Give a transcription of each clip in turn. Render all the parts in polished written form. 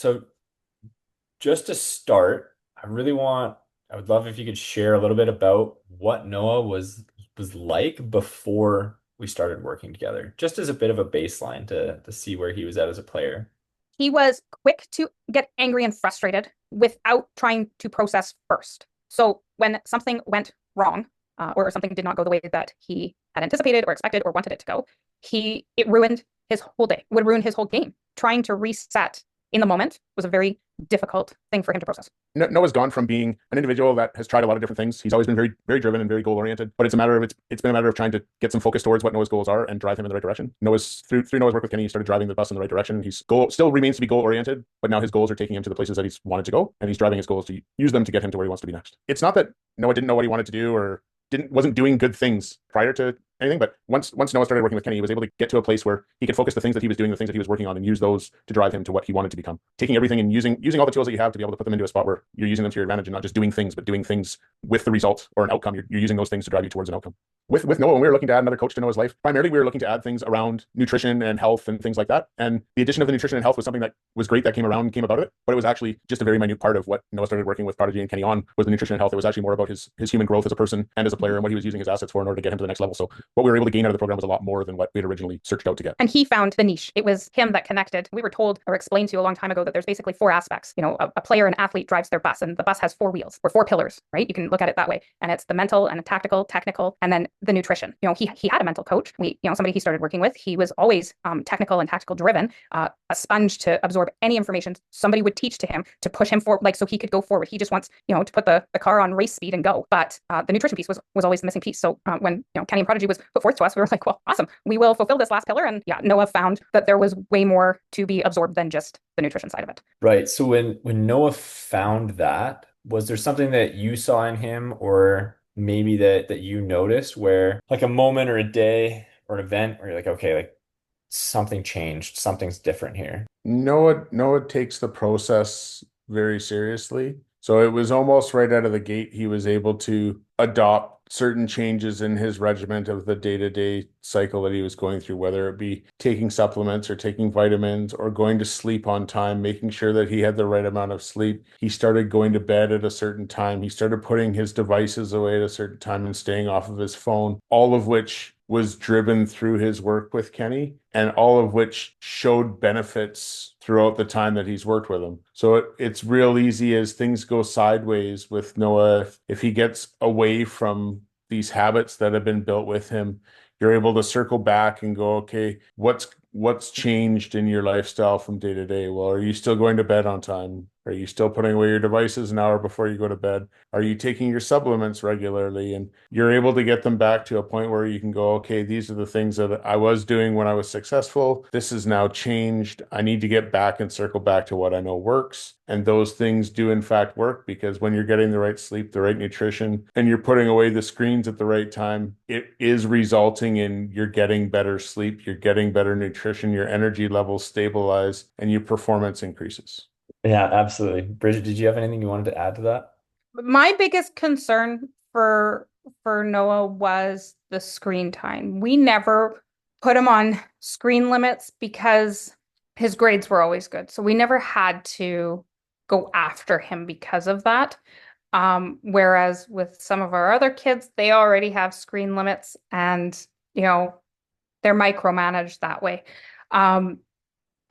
So just to start, I would love if you could share a little bit about what Noah was like before we started working together, just as a bit of a baseline to see where he was at as a player. He was quick to get angry and frustrated without trying to process first. So when something went wrong, or something did not go the way that he had anticipated or expected or wanted it to go, it ruined his whole day, would ruin his whole game. Trying to reset in the moment was a very difficult thing for him to process. Noah's gone from being an individual that has tried a lot of different things. He's always been very, very driven and very goal oriented. But it's been a matter of trying to get some focus towards what Noah's goals are and drive him in the right direction. Noah's through Noah's work with Kenny, he started driving the bus in the right direction. He's goal still remains to be goal oriented, but now his goals are taking him to the places that he's wanted to go, and he's driving his goals to use them to get him to where he wants to be next. It's not that Noah didn't know what he wanted to do or wasn't doing good things prior to anything. But once Noah started working with Kenny, he was able to get to a place where he could focus the things that he was doing, the things that he was working on, and use those to drive him to what he wanted to become. Taking everything and using all the tools that you have to be able to put them into a spot where you're using them to your advantage and not just doing things, but doing things with the result or an outcome. You're using those things to drive you towards an outcome. With Noah, when we were looking to add another coach to Noah's life, primarily we were looking to add things around nutrition and health and things like that. And the addition of the nutrition and health was something that was great that came about it, but it was actually just a very minute part of what Noah started working with Prodigy and Kenny on was the nutrition and health. It was actually more about his human growth as a person and as a player and what he was using his assets for in order to get him to the next level. So what we were able to gain out of the program was a lot more than what we had originally searched out to get. And he found the niche. It was him that connected. We were told or explained to you a long time ago that there's basically four aspects. A player, an athlete drives their bus, and the bus has four wheels or four pillars, right? You can look at it that way. And it's the mental and the tactical, technical, and then the nutrition. He had a mental coach. Somebody he started working with. He was always technical and tactical driven, a sponge to absorb any information somebody would teach to him to push him forward, like so he could go forward. He just wants, to put the car on race speed and go. But the nutrition piece was always the missing piece. So when Kenny and Prodigy was put forth to us, we were like, well, awesome. We will fulfill this last pillar. And yeah, Noah found that there was way more to be absorbed than just the nutrition side of it. Right. So when Noah found that, was there something that you saw in him or maybe that you noticed where like a moment or a day or an event where you're like, okay, like something changed, something's different here. Noah takes the process very seriously. So it was almost right out of the gate, he was able to adopt certain changes in his regimen of the day-to-day cycle that he was going through, whether it be taking supplements or taking vitamins or going to sleep on time, making sure that he had the right amount of sleep. He started going to bed at a certain time. He started putting his devices away at a certain time and staying off of his phone, all of which was driven through his work with Kenny, and all of which showed benefits throughout the time that he's worked with him. So it's real easy as things go sideways with Noah. If he gets away from these habits that have been built with him, you're able to circle back and go, okay, what's changed in your lifestyle from day to day? Well, are you still going to bed on time? Are you still putting away your devices an hour before you go to bed? Are you taking your supplements regularly? And you're able to get them back to a point where you can go, okay, these are the things that I was doing when I was successful. This has now changed. I need to get back and circle back to what I know works. And those things do in fact work, because when you're getting the right sleep, the right nutrition, and you're putting away the screens at the right time, it is resulting in you're getting better sleep, you're getting better nutrition, your energy levels stabilize, and your performance increases. Yeah, absolutely. Bridget, did you have anything you wanted to add to that? My biggest concern for Noah was the screen time. We never put him on screen limits because his grades were always good. So we never had to go after him because of that. Whereas with some of our other kids, they already have screen limits and, they're micromanaged that way. Um,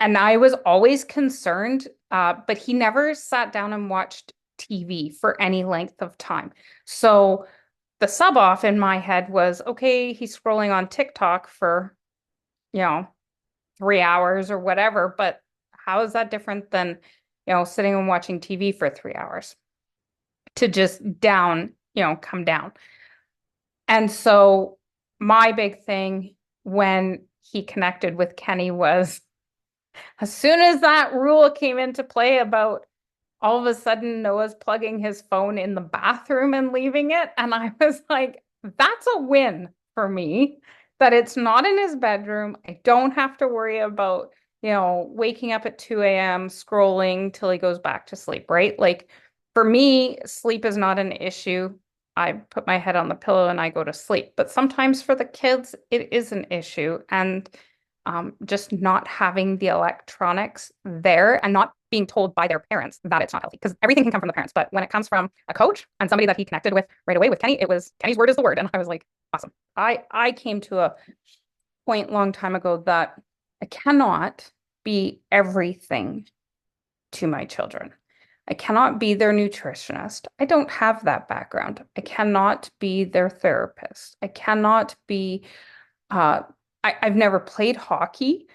and I was always concerned, but he never sat down and watched TV for any length of time. So the sub off in my head was, okay, he's scrolling on TikTok for, you know, 3 hours or whatever, but how is that different than, sitting and watching TV for 3 hours to just come down? And so my big thing when he connected with Kenny was as soon as that rule came into play about all of a sudden Noah's plugging his phone in the bathroom and leaving it. And I was like, that's a win for me, that it's not in his bedroom. I don't have to worry about, waking up at 2 a.m. scrolling till he goes back to sleep, right? Like for me, sleep is not an issue. I put my head on the pillow and I go to sleep. But sometimes for the kids, it is an issue. And just not having the electronics there and not being told by their parents that it's not healthy, because everything can come from the parents. But when it comes from a coach and somebody that he connected with right away with Kenny, it was Kenny's word is the word. And I was like, awesome. I came to a point long time ago that I cannot be everything to my children. I cannot be their nutritionist. I don't have that background. I cannot be their therapist. I cannot be, uh, I've never played hockey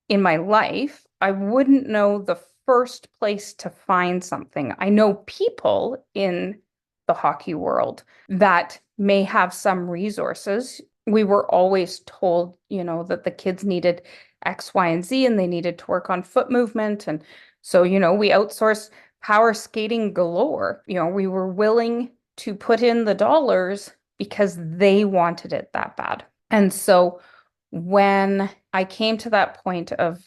in my life. I wouldn't know the first place to find something. I know people in the hockey world that may have some resources. We were always told, that the kids needed X, Y, and Z, and they needed to work on foot movement. And so, we outsourced power skating galore. We were willing to put in the dollars because they wanted it that bad. And so when I came to that point of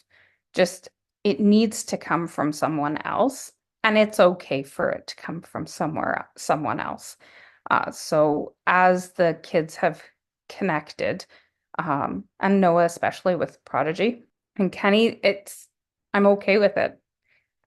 just it needs to come from someone else, and it's okay for it to come from someone else. So as the kids have connected, and Noah especially with Prodigy and Kenny, I'm okay with it.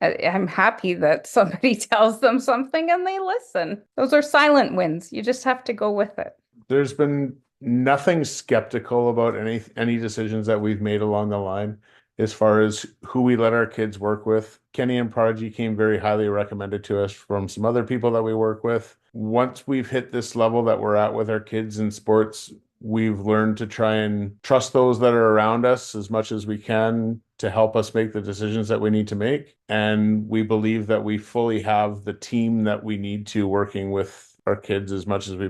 I'm happy that somebody tells them something and they listen. Those are silent wins. You just have to go with it. There's been nothing skeptical about any decisions that we've made along the line as far as who we let our kids work with. Kenny and Prodigy came very highly recommended to us from some other people that we work with. Once we've hit this level that we're at with our kids in sports, we've learned to try and trust those that are around us as much as we can to help us make the decisions that we need to make. And we believe that we fully have the team that we need to working with our kids as much as we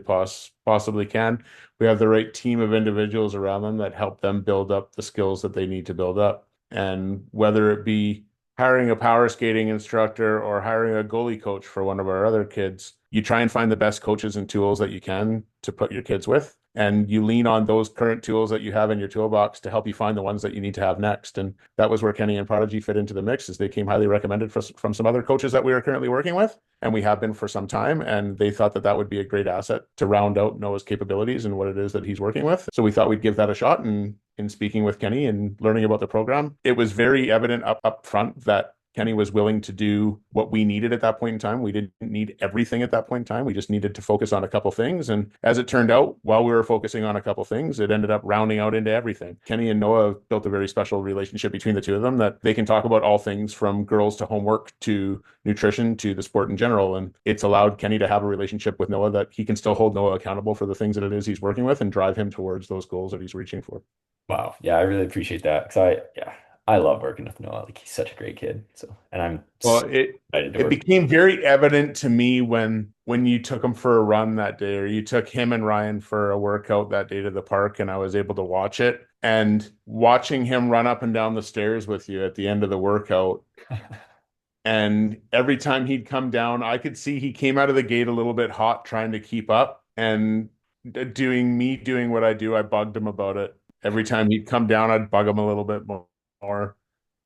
possibly can. We have the right team of individuals around them that help them build up the skills that they need to build up. And whether it be hiring a power skating instructor or hiring a goalie coach for one of our other kids, you try and find the best coaches and tools that you can to put your kids with. And you lean on those current tools that you have in your toolbox to help you find the ones that you need to have next. And that was where Kenny and Prodigy fit into the mix, as they came highly recommended from some other coaches that we are currently working with. And we have been for some time. And they thought that that would be a great asset to round out Noah's capabilities and what it is that he's working with. So we thought we'd give that a shot. And in speaking with Kenny and learning about the program, it was very evident up front that Kenny was willing to do what we needed at that point in time. We didn't need everything at that point in time. We just needed to focus on a couple things. And as it turned out, while we were focusing on a couple things, it ended up rounding out into everything. Kenny and Noah have built a very special relationship between the two of them, that they can talk about all things from girls to homework to nutrition to the sport in general. And it's allowed Kenny to have a relationship with Noah that he can still hold Noah accountable for the things that it is he's working with and drive him towards those goals that he's reaching for. Wow. Yeah, I really appreciate that because I love working with Noah. Like he's such a great kid. So, and I'm Well, so it excited to it work. became very evident to me when you took him for a run that day, or you took him and Ryan for a workout that day to the park, and I was able to watch it. And watching him run up and down the stairs with you at the end of the workout, and every time he'd come down, I could see he came out of the gate a little bit hot, trying to keep up. And doing what I do, I bugged him about it. Every time he'd come down, I'd bug him a little bit more.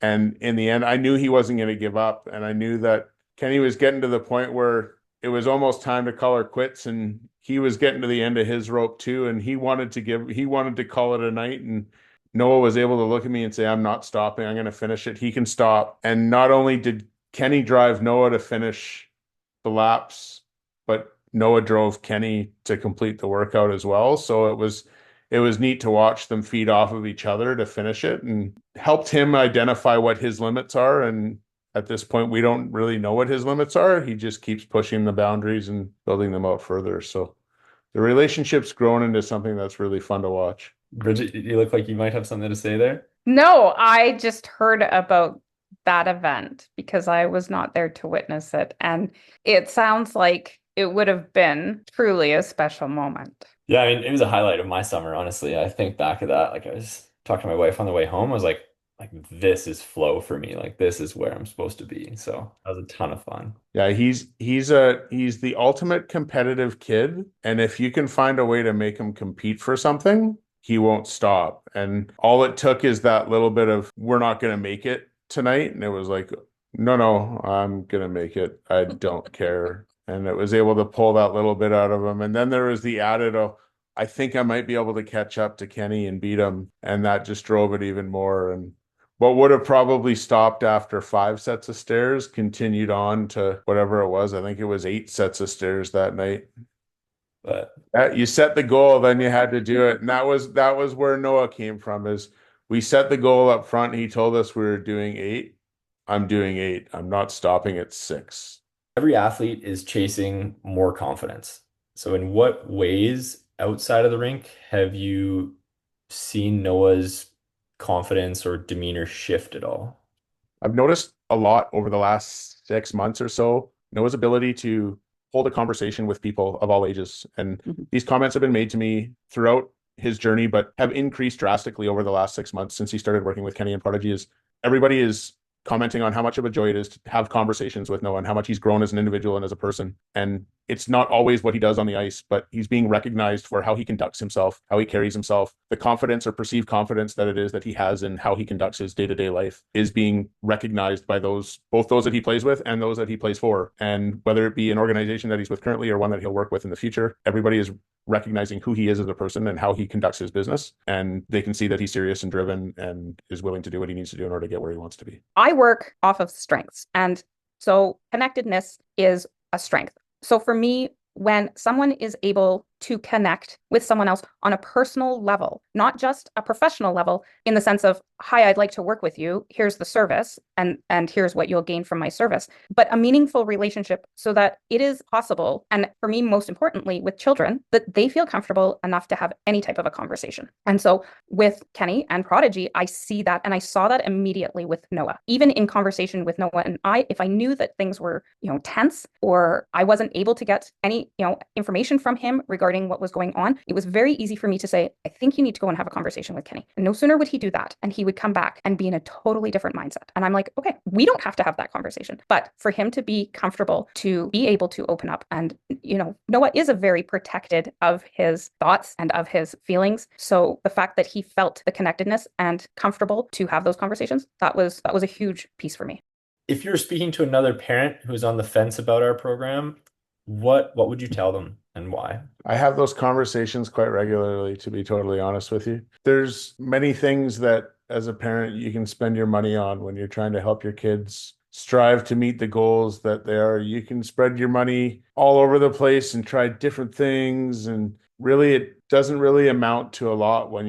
And in the end, I knew he wasn't going to give up. And I knew that Kenny was getting to the point where it was almost time to call her quits. And he was getting to the end of his rope too. And he wanted to call it a night. And Noah was able to look at me and say, I'm not stopping. I'm going to finish it. He can stop. And not only did Kenny drive Noah to finish the laps, but Noah drove Kenny to complete the workout as well. So it was neat to watch them feed off of each other to finish it, and helped him identify what his limits are. And at this point, we don't really know what his limits are. He just keeps pushing the boundaries and building them out further. So the relationship's grown into something that's really fun to watch. Bridget, you look like you might have something to say there. No, I just heard about that event because I was not there to witness it. And it sounds like it would have been truly a special moment. Yeah, I mean, it was a highlight of my summer, honestly. I think back of that, like I was talking to my wife on the way home. I was like this is flow for me. Like this is where I'm supposed to be. So that was a ton of fun. Yeah, he's the ultimate competitive kid, and if you can find a way to make him compete for something, he won't stop. And all it took is that little bit of, we're not going to make it tonight, and it was like, no, I'm going to make it. I don't care. And it was able to pull that little bit out of him. And then there was the added, oh, I think I might be able to catch up to Kenny and beat him. And that just drove it even more. And what would have probably stopped after 5 sets of stairs continued on to whatever it was. I think it was 8 sets of stairs that night. But You set the goal, then you had to do it. And that was where Noah came from, is we set the goal up front. He told us we were doing 8. I'm doing 8. I'm not stopping at 6. every athlete is chasing more confidence. So in what ways outside of the rink have you seen Noah's confidence or demeanor shift at all? I've noticed a lot over the last 6 months or so, Noah's ability to hold a conversation with people of all ages. And these comments have been made to me throughout his journey, but have increased drastically over the last 6 months since he started working with Kenny and Prodigy. Is everybody is commenting on how much of a joy it is to have conversations with Noah and how much he's grown as an individual and as a person. And it's not always what he does on the ice, but he's being recognized for how he conducts himself, how he carries himself, the confidence or perceived confidence that it is that he has in how he conducts his day-to-day life is being recognized by both those that he plays with and those that he plays for. And whether it be an organization that he's with currently or one that he'll work with in the future, everybody is recognizing who he is as a person and how he conducts his business. And they can see that he's serious and driven and is willing to do what he needs to do in order to get where he wants to be. I work off of strengths. And so connectedness is a strength. So for me, when someone is able to connect with someone else on a personal level, not just a professional level, in the sense of, hi, I'd like to work with you. Here's the service, and here's what you'll gain from my service, but a meaningful relationship so that it is possible. And for me, most importantly, with children, that they feel comfortable enough to have any type of a conversation. And so with Kenny and Prodigy, I see that, and I saw that immediately with Noah. Even in conversation with Noah, and if I knew that things were, tense, or I wasn't able to get any, information from him regarding what was going on, it was very easy for me to say, I think you need to go and have a conversation with Kenny. And no sooner would he do that, and he would come back and be in a totally different mindset. And I'm like, okay, we don't have to have that conversation. But for him to be comfortable, to be able to open up, and, Noah is a very protected of his thoughts and of his feelings. So the fact that he felt the connectedness and comfortable to have those conversations, that was a huge piece for me. If you're speaking to another parent who's on the fence about our program, what would you tell them and why? I have those conversations quite regularly, to be totally honest with you. There's many things that as a parent you can spend your money on when you're trying to help your kids strive to meet the goals that they are. You can spread your money all over the place and try different things, and really it doesn't really amount to a lot when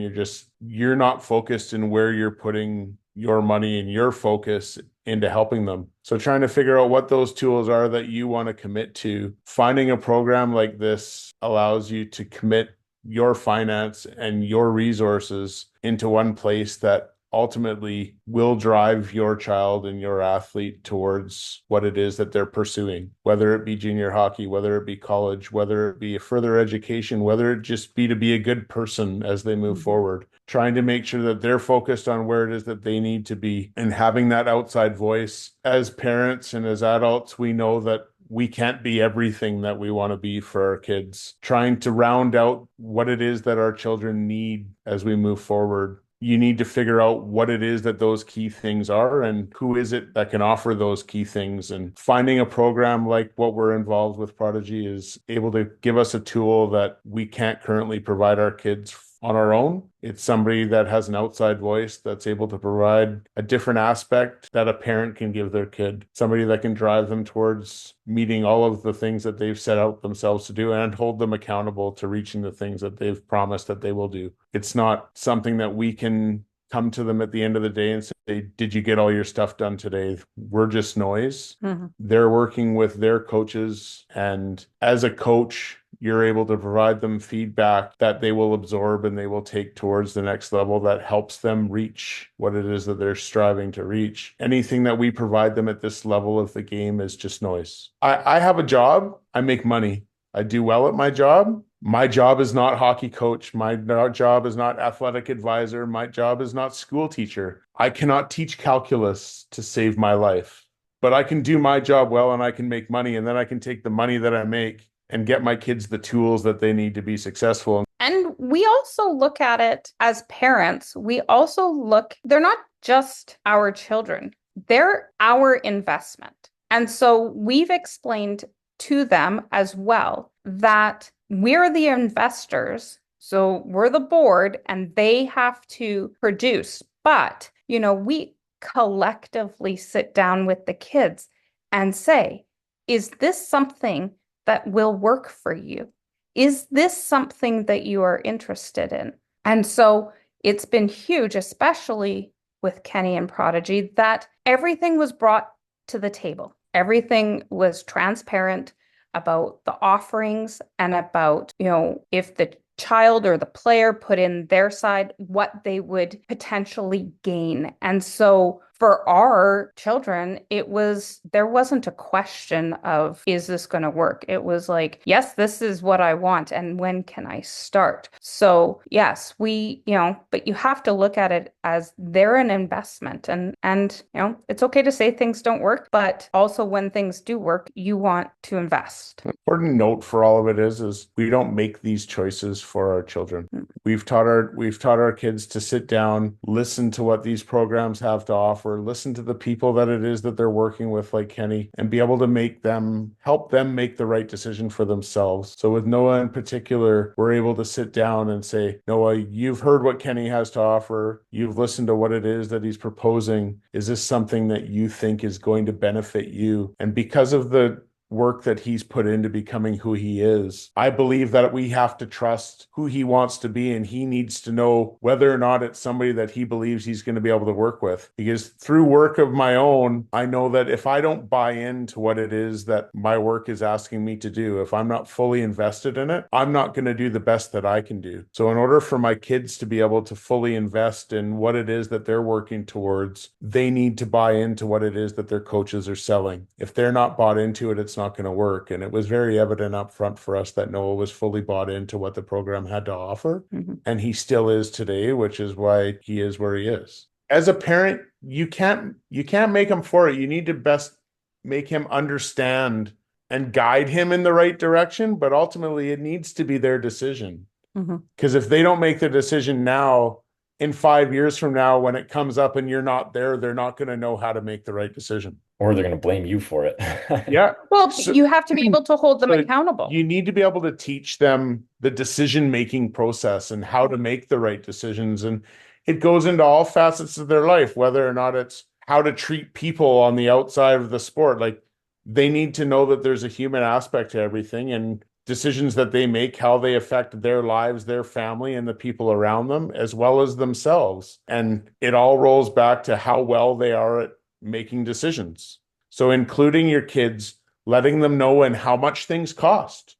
you're not focused in where you're putting your money and your focus into helping them. So trying to figure out what those tools are that you want to commit to. Finding a program like this allows you to commit your finance and your resources into one place that ultimately will drive your child and your athlete towards what it is that they're pursuing, whether it be junior hockey, whether it be college, whether it be a further education, whether it just be to be a good person as they move forward. Trying to make sure that they're focused on where it is that they need to be, and having that outside voice. As parents and as adults, we know that we can't be everything that we want to be for our kids. Trying to round out what it is that our children need as we move forward. You need to figure out what it is that those key things are and who is it that can offer those key things. And finding a program like what we're involved with Prodigy is able to give us a tool that we can't currently provide our kids on our own. It's somebody that has an outside voice that's able to provide a different aspect that a parent can give their kid. Somebody that can drive them towards meeting all of the things that they've set out themselves to do and hold them accountable to reaching the things that they've promised that they will do. It's not something that we can come to them at the end of the day and say, did you get all your stuff done today? We're just noise. They're working with their coaches. And as a coach, you're able to provide them feedback that they will absorb and they will take towards the next level that helps them reach what it is that they're striving to reach. Anything that we provide them at this level of the game is just noise. I have a job. I make money. I do well at my job. My job is not hockey coach. My job is not athletic advisor. My job is not school teacher. I cannot teach calculus to save my life, but I can do my job well and I can make money, and then I can take the money that I make and get my kids the tools that they need to be successful. And we also look at it as parents. We also they're not just our children, they're our investment. And so we've explained to them as well that we're the investors So we're the board and they have to produce. But, we collectively sit down with the kids and say, is this something that will work for you? Is this something that you are interested in? And so it's been huge, especially with Kenny and Prodigy, that everything was brought to the table. Everything was transparent about the offerings and about, if the child or the player put in their side, what they would potentially gain. And so for our children, there wasn't a question of, is this going to work? It was like, yes, this is what I want. And when can I start? So yes, but you have to look at it as they're an investment and it's okay to say things don't work, but also when things do work, you want to invest. Important note for all of it is we don't make these choices for our children. We've taught our kids to sit down, listen to what these programs have to offer, listen to the people that it is that they're working with, like Kenny, and be able to help them make the right decision for themselves. So with Noah in particular, we're able to sit down and say, Noah, you've heard what Kenny has to offer. You've listened to what it is that he's proposing. Is this something that you think is going to benefit you? And because of the work that he's put into becoming who he is, I believe that we have to trust who he wants to be, and he needs to know whether or not it's somebody that he believes he's going to be able to work with. Because through work of my own, I know that if I don't buy into what it is that my work is asking me to do, if I'm not fully invested in it, I'm not going to do the best that I can do. So in order for my kids to be able to fully invest in what it is that they're working towards, they need to buy into what it is that their coaches are selling. If they're not bought into it, it's not going to work. And it was very evident up front for us that Noah was fully bought into what the program had to offer. Mm-hmm. And he still is today, which is why he is where he is. As a parent, you can't make him for it. You need to best make him understand and guide him in the right direction, but ultimately it needs to be their decision. Because if they don't make the decision now, in 5 years from now, when it comes up and you're not there, they're not going to know how to make the right decision. Or they're going to blame you for it. Yeah. Well, you have to be able to hold them So accountable. you need to be able to teach them the decision-making process and how to make the right decisions. And it goes into all facets of their life, whether or not it's how to treat people on the outside of the sport. Like, they need to know that there's a human aspect to everything, and decisions that they make, how they affect their lives, their family, and the people around them, as well as themselves. And it all rolls back to how well they are at making decisions. So including your kids, letting them know and how much things cost.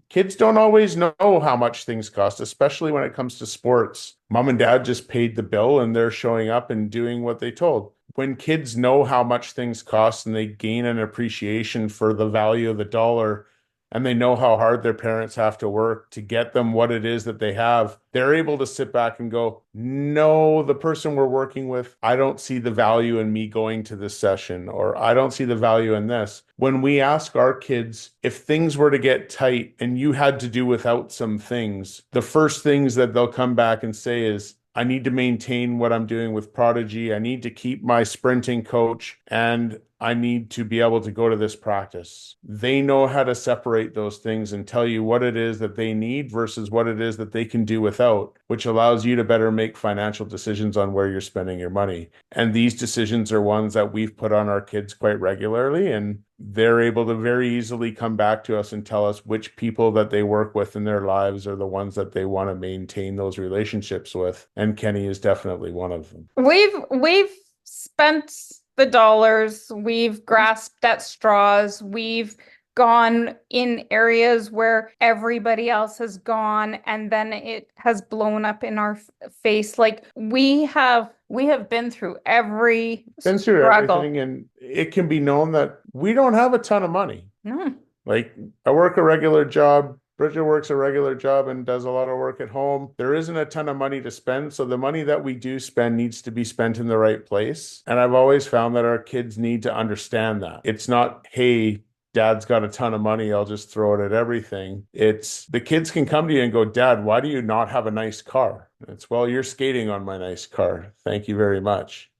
Kids don't always know how much things cost, especially when it comes to sports. Mom and dad just paid the bill and they're showing up and doing what they told. When kids know how much things cost and they gain an appreciation for the value of the dollar, and they know how hard their parents have to work to get them what it is that they have, they're able to sit back and go, no, the person we're working with, I don't see the value in me going to this session, or I don't see the value in this. When we ask our kids, if things were to get tight and you had to do without some things, the first things that they'll come back and say is, I need to maintain what I'm doing with Prodigy. I need to keep my sprinting coach, and I need to be able to go to this practice. They know how to separate those things and tell you what it is that they need versus what it is that they can do without, which allows you to better make financial decisions on where you're spending your money. And these decisions are ones that we've put on our kids quite regularly, and they're able to very easily come back to us and tell us which people that they work with in their lives are the ones that they want to maintain those relationships with. And Kenny is definitely one of them. We've spent the dollars, we've grasped at straws, we've gone in areas where everybody else has gone, and then it has blown up in our face. Like we have been through every struggle. Everything, and it can be known that we don't have a ton of money. No. Like, I work a regular job. Bridget works a regular job and does a lot of work at home. There isn't a ton of money to spend. So the money that we do spend needs to be spent in the right place. And I've always found that our kids need to understand that. It's not, hey, dad's got a ton of money, I'll just throw it at everything. It's the kids can come to you and go, Dad, why do you not have a nice car? It's, well, you're skating on my nice car. Thank you very much.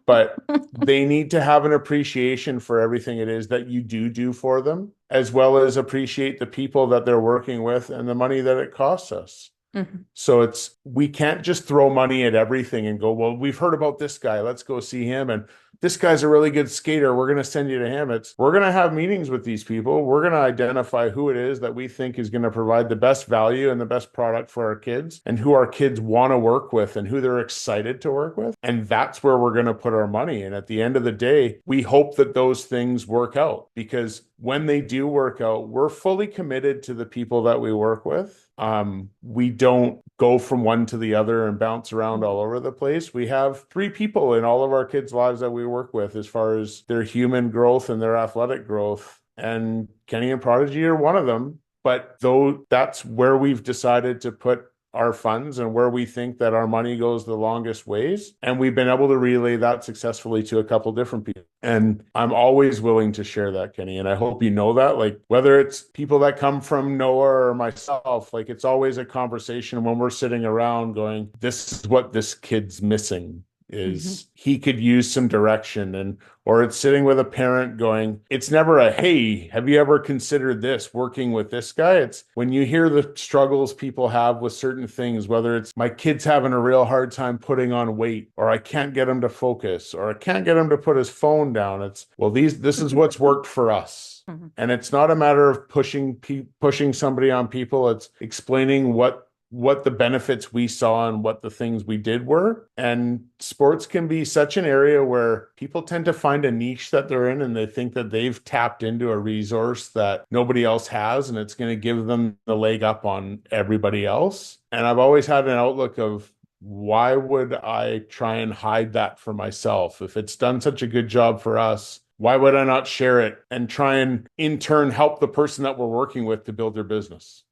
but they need to have an appreciation for everything it is that you do for them, as well as appreciate the people that they're working with and the money that it costs us. Mhm. So we can't just throw money at everything and go, well, we've heard about this guy. Let's go see him. And this guy's a really good skater. We're going to send you to him. We're going to have meetings with these people. We're going to identify who it is that we think is going to provide the best value and the best product for our kids and who our kids want to work with and who they're excited to work with. And that's where we're going to put our money. And at the end of the day, we hope that those things work out, because when they do work out, we're fully committed to the people that we work with. We don't go from one to the other and bounce around all over the place. We have 3 people in all of our kids' lives that we work with as far as their human growth and their athletic growth. And Kenny and Prodigy are one of them. But though that's where we've decided to put our funds and where we think that our money goes the longest ways. And we've been able to relay that successfully to a couple different people. And I'm always willing to share that, Kenny. And I hope you know that, like, whether it's people that come from Noah or myself, like, it's always a conversation when we're sitting around going, this is what this kid's missing. Is he could use some direction, and or it's sitting with a parent going, it's never a, hey, have you ever considered this working with this guy? It's when you hear the struggles people have with certain things, whether it's my kid's having a real hard time putting on weight, or I can't get him to focus, or I can't get him to put his phone down. It's, well, this is what's worked for us. And it's not a matter of pushing somebody on people. It's explaining what the benefits we saw and what the things we did were. And sports can be such an area where people tend to find a niche that they're in, and they think that they've tapped into a resource that nobody else has, and it's going to give them the leg up on everybody else. And I've always had an outlook of, why would I try and hide that for myself? If it's done such a good job for us, why would I not share it and try and in turn help the person that we're working with to build their business?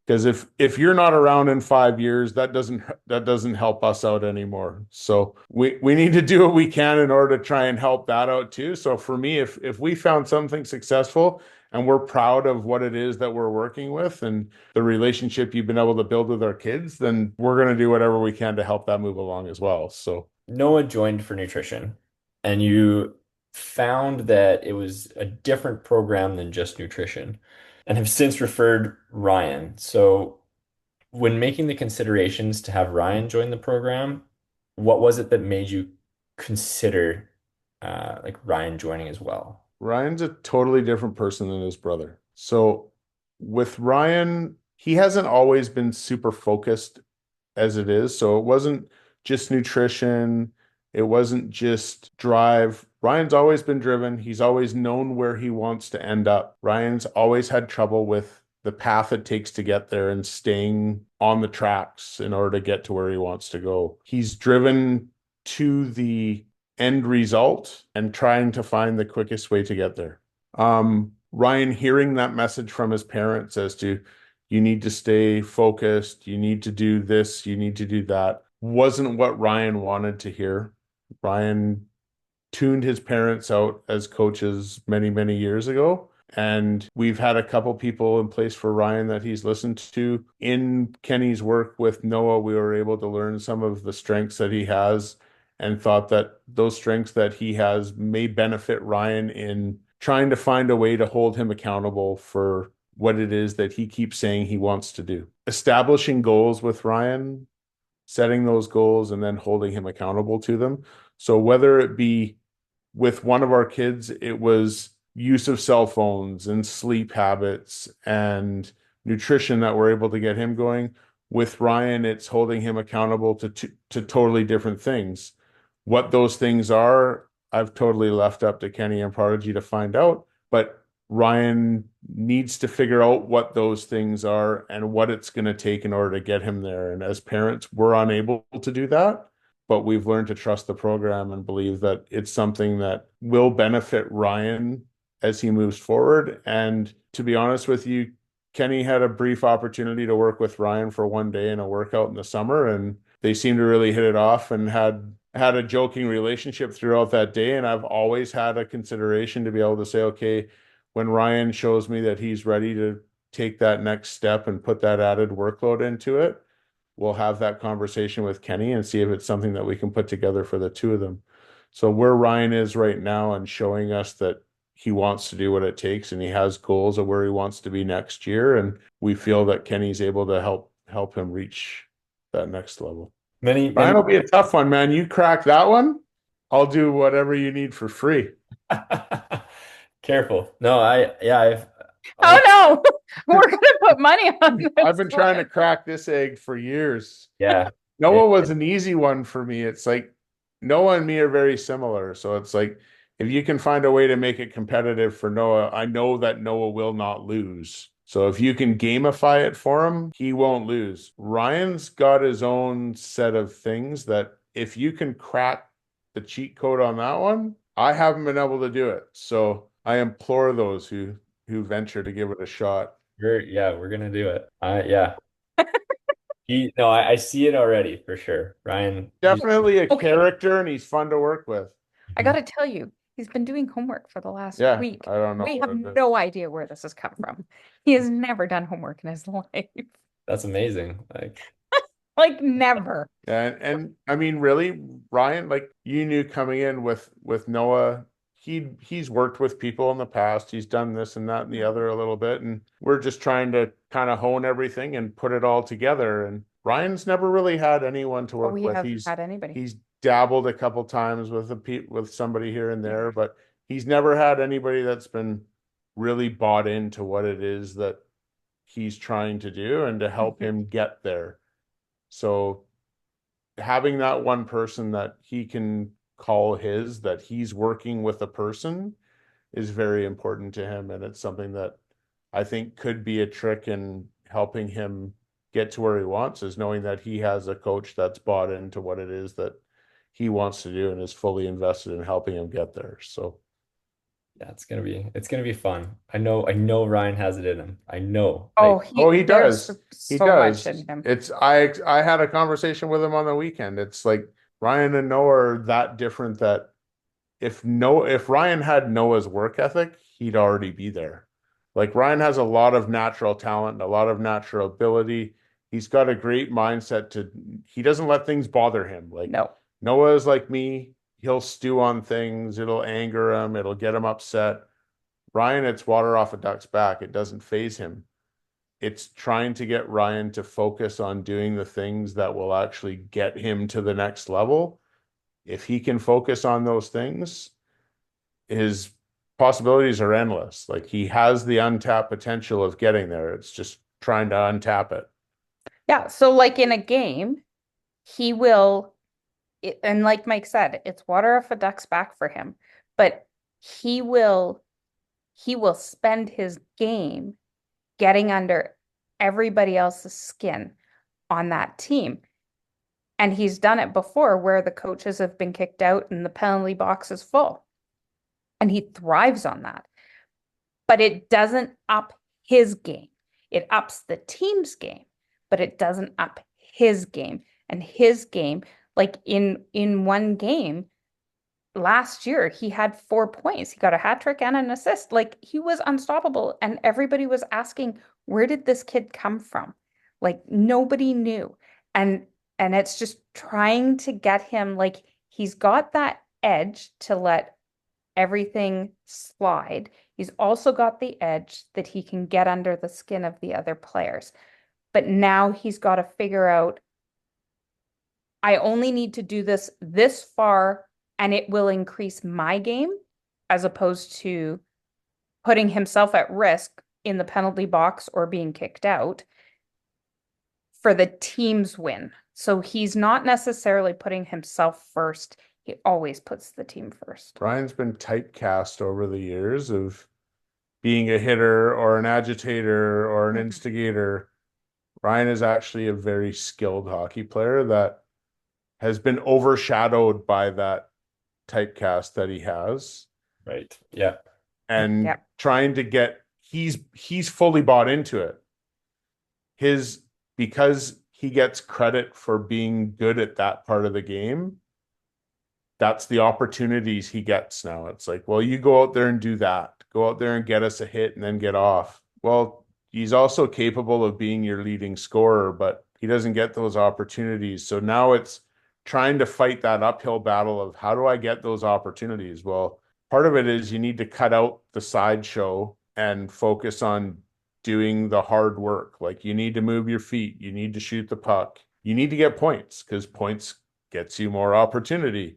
Because if you're not around in 5 years, that doesn't help us out anymore. So we need to do what we can in order to try and help that out too. So for me, if we found something successful and we're proud of what it is that we're working with and the relationship you've been able to build with our kids, then we're going to do whatever we can to help that move along as well. So Noah joined for nutrition, and you found that it was a different program than just nutrition, and have since referred Ryan. So, when making the considerations to have Ryan join the program, what was it that made you consider like Ryan joining as well? Ryan's a totally different person than his brother. So with Ryan, he hasn't always been super focused as it is. So it wasn't just nutrition. It wasn't just drive. Ryan's always been driven. He's always known where he wants to end up. Ryan's always had trouble with the path it takes to get there and staying on the tracks in order to get to where he wants to go. He's driven to the end result and trying to find the quickest way to get there. Ryan hearing that message from his parents as to, you need to stay focused, you need to do this, you need to do that, wasn't what Ryan wanted to hear. Ryan tuned his parents out as coaches many, many years ago. And we've had a couple people in place for Ryan that he's listened to. In Kenny's work with Noah, we were able to learn some of the strengths that he has and thought that those strengths that he has may benefit Ryan in trying to find a way to hold him accountable for what it is that he keeps saying he wants to do. Establishing goals with Ryan, setting those goals, and then holding him accountable to them. So whether it be with one of our kids, it was use of cell phones and sleep habits and nutrition that we're able to get him going. With Ryan, it's holding him accountable to totally different things. What those things are, I've totally left up to Kenny and Prodigy to find out, but Ryan needs to figure out what those things are and what it's going to take in order to get him there. And as parents, we're unable to do that, but we've learned to trust the program and believe that it's something that will benefit Ryan as he moves forward. And to be honest with you, Kenny had a brief opportunity to work with Ryan for one day in a workout in the summer, and they seemed to really hit it off and had a joking relationship throughout that day. And I've always had a consideration to be able to say, okay, when Ryan shows me that he's ready to take that next step and put that added workload into it, we'll have that conversation with Kenny and see if it's something that we can put together for the two of them. So where Ryan is right now and showing us that he wants to do what it takes and he has goals of where he wants to be next year. And we feel that Kenny's able to help him reach that next level. Many Ryan will be a tough one, man. You crack that one, I'll do whatever you need for free. Careful. No, Oh I've no, we're gonna put money on I've this been trying to one. crack this egg for years. yeah. Noah was an easy one for me. It's like Noah and me are very similar. So it's like if you can find a way to make it competitive for Noah, I know that Noah will not lose. So if you can gamify it for him, he won't lose. Ryan's got his own set of things that if you can crack the cheat code on that one, I haven't been able to do it. So I implore those who venture to give it a shot. We're gonna do it. Yeah. No, I see it already for sure. Ryan, he's Definitely a Okay, character and he's fun to work with. I gotta tell you, he's been doing homework for the last Yeah, week. I don't know We what have it is. no idea where this has come from. He has never done homework in his life. that's amazing. Like never. And I mean, really, Ryan, like you knew coming in with Noah, he's worked with people in the past. He's done this and that and the other a little bit, and we're just trying to kind of hone everything and put it all together. And Ryan's never really had anyone to Oh, work we with. haven't had anybody. He's dabbled a couple times with somebody here and there, but he's never had anybody that's been really bought into what it is that he's trying to do and to help him get there. So having that one person that he can call his, that he's working with a person is very important to him. And it's something that I think could be a trick in helping him get to where he wants, is knowing that he has a coach that's bought into what it is that he wants to do and is fully invested in helping him get there. So Yeah, it's gonna be fun. I know Ryan has it in him. I know. Oh, he there's does. He so much does. in him. It's I had a conversation with him on the weekend. It's like Ryan and Noah are that different that if Ryan had Noah's work ethic, he'd already be there. Like Ryan has a lot of natural talent, a lot of natural ability. He's got a great mindset he doesn't let things bother him. Like No. Noah is like me, he'll stew on things, it'll anger him, it'll get him upset. Ryan, it's water off a duck's back. It doesn't phase him. It's trying to get Ryan to focus on doing the things that will actually get him to the next level. If he can focus on those things, his possibilities are endless. Like he has the untapped potential of getting there. It's just trying to untap it. Yeah, so like in a game, he will, and like Mike said, it's water off a duck's back for him, but he will he will spend his game getting under everybody else's skin on that team. And he's done it before where the coaches have been kicked out and the penalty box is full. And he thrives on that. But it doesn't up his game. It ups the team's game, but it doesn't up his game. And his game, like in one game last year, he had 4 points. He got a hat trick and an assist. Like he was unstoppable. And everybody was asking, where did this kid come from? Like nobody knew. And it's just trying to get him, like he's got that edge to let everything slide. He's also got the edge that he can get under the skin of the other players. But now he's got to figure out, I only need to do this far and it will increase my game, as opposed to putting himself at risk in the penalty box or being kicked out for the team's win. So he's not necessarily putting himself first. He always puts the team first. Ryan's been typecast over the years of being a hitter or an agitator or an instigator. Ryan is actually a very skilled hockey player that has been overshadowed by that typecast that he has. Right. Yeah. And Yep. trying to get he's fully bought into it. Because he gets credit for being good at that part of the game, that's the opportunities he gets now. It's like, well, you go out there and do that. Go out there and get us a hit and then get off. Well, he's also capable of being your leading scorer, but he doesn't get those opportunities. So now it's trying to fight that uphill battle of how do I get those opportunities? Well, part of it is you need to cut out the sideshow and focus on doing the hard work. Like you need to move your feet, you need to shoot the puck, you need to get points because points gets you more opportunity.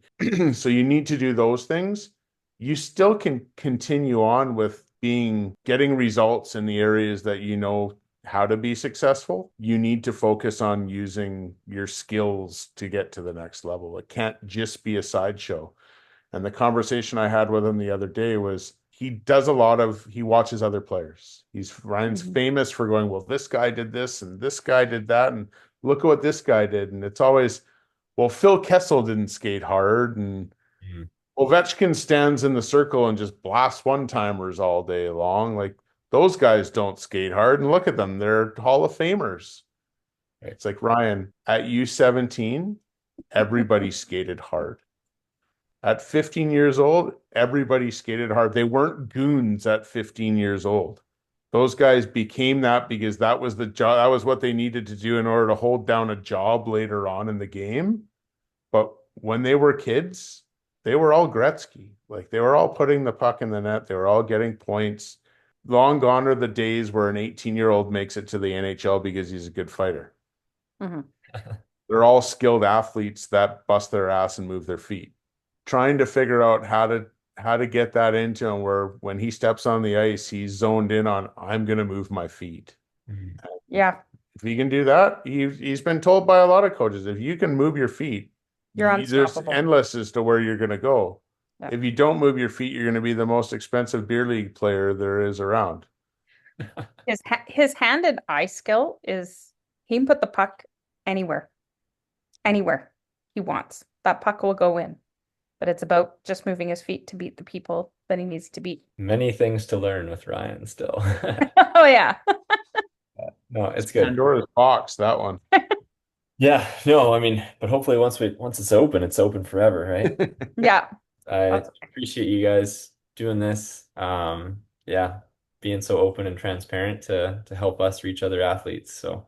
So you need to do those things. You still can continue on with getting results in the areas that you know how to be successful. You need to focus on using your skills to get to the next level. It can't just be a sideshow. And the conversation I had with him the other day was he watches other players. Ryan's Mhm. famous for going, well, this guy did this and this guy did that. And look at what this guy did. And it's always, well, Phil Kessel didn't skate hard. And Mhm. Ovechkin stands in the circle and just blasts one-timers all day long. Like those guys don't skate hard. And look at them. They're Hall of Famers. Right. It's like Ryan, at U17, everybody skated hard. At 15 years old, everybody skated hard. They weren't goons at 15 years old. Those guys became that because that was the job, that was what they needed to do in order to hold down a job later on in the game. But when they were kids, they were all Gretzky. Like they were all putting the puck in the net, they were all getting points. Long gone are the days where an 18-year-old makes it to the NHL because he's a good fighter. Mhm. They're all skilled athletes that bust their ass and move their feet. Trying to figure out how to get that into him where when he steps on the ice, he's zoned in on I'm gonna move my feet. Mhm. Yeah, If he can do that, he's been told by a lot of coaches, if you can move your feet, you're there's unstoppable. endless as to where you're gonna go. Yeah. If you don't move your feet, you're gonna be the most expensive beer league player there is around. His hand and eye skill is he can put the puck anywhere, anywhere he wants. That puck will go in. But it's about just moving his feet to beat the people that he needs to beat. Many things to learn with Ryan still. Oh yeah. No, It's it's good. Pandora's box, that one. Yeah, no, I mean, but hopefully once it's open forever, right? Yeah. I That's appreciate you guys doing this. Yeah, being so open and transparent to help us reach other athletes. So